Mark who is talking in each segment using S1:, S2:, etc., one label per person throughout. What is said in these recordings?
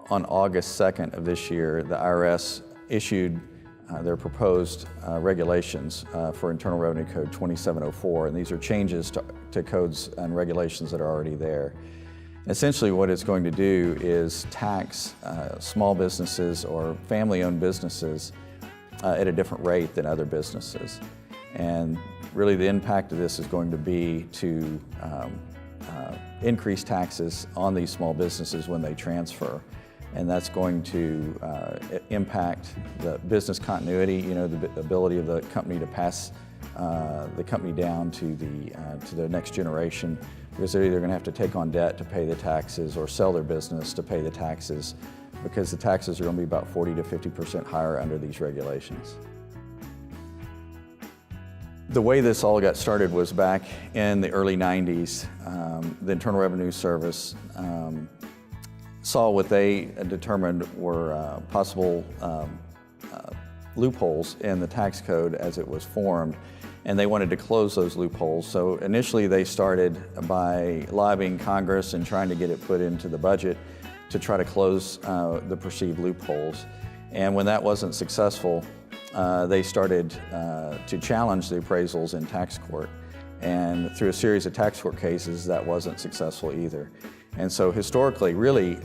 S1: On August 2nd of this year, the IRS issued their proposed regulations for Internal Revenue Code 2704, and these are changes to codes and regulations that are already there. Essentially what it's going to do is tax small businesses or family-owned businesses at a different rate than other businesses. And really the impact of this is going to be to increase taxes on these small businesses when they transfer. And that's going to impact the business continuity, the ability of the company to pass the company down to the next generation, because they're either going to have to take on debt to pay the taxes or sell their business to pay the taxes, because the taxes are going to be about 40 to 50% higher under these regulations. The way this all got started was back in the early 90s. The Internal Revenue Service saw what they determined were possible loopholes in the tax code as it was formed, and they wanted to close those loopholes. So initially they started by lobbying Congress and trying to get it put into the budget to try to close the perceived loopholes. And when that wasn't successful, they started to challenge the appraisals in tax court. And through a series of tax court cases, that wasn't successful either. And so historically, really,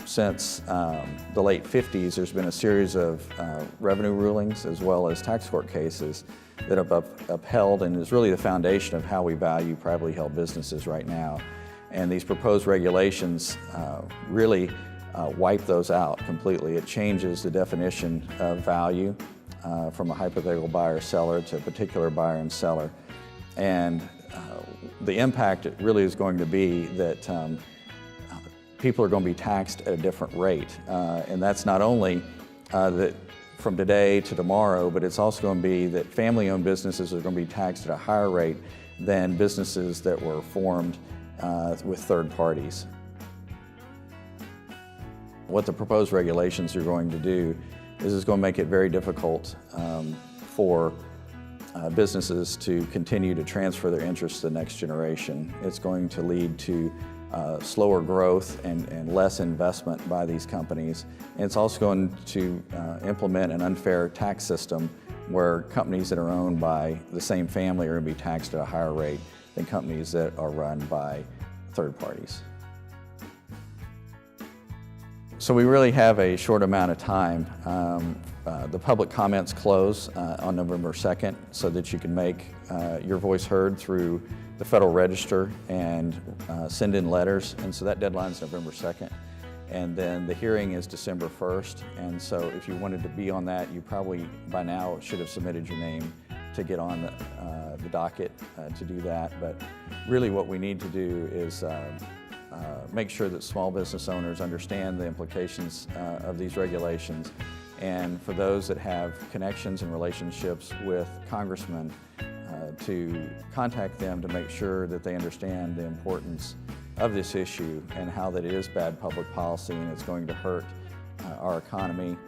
S1: since the late 50s, there's been a series of revenue rulings as well as tax court cases that have upheld and is really the foundation of how we value privately held businesses right now. And these proposed regulations really wipe those out completely. It changes the definition of value from a hypothetical buyer-seller to a particular buyer and seller. And the impact really is going to be that people are going to be taxed at a different rate. And that's not only that from today to tomorrow, but it's also going to be that family-owned businesses are going to be taxed at a higher rate than businesses that were formed with third parties. What the proposed regulations are going to do is it's going to make it very difficult for businesses to continue to transfer their interests to the next generation. It's going to lead to slower growth and less investment by these companies. And it's also going to implement an unfair tax system where companies that are owned by the same family are going to be taxed at a higher rate than companies that are run by third parties. So we really have a short amount of time. The public comments close on November 2nd so that you can make your voice heard through the Federal Register and send in letters. And so that deadline is November 2nd. And then the hearing is December 1st. And so if you wanted to be on that, you probably by now should have submitted your name to get on the docket to do that. But really what we need to do is make sure that small business owners understand the implications of these regulations. And for those that have connections and relationships with congressmen, to contact them to make sure that they understand the importance of this issue and how that it is bad public policy and it's going to hurt our economy,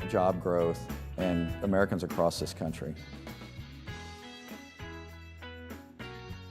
S1: job growth, and Americans across this country.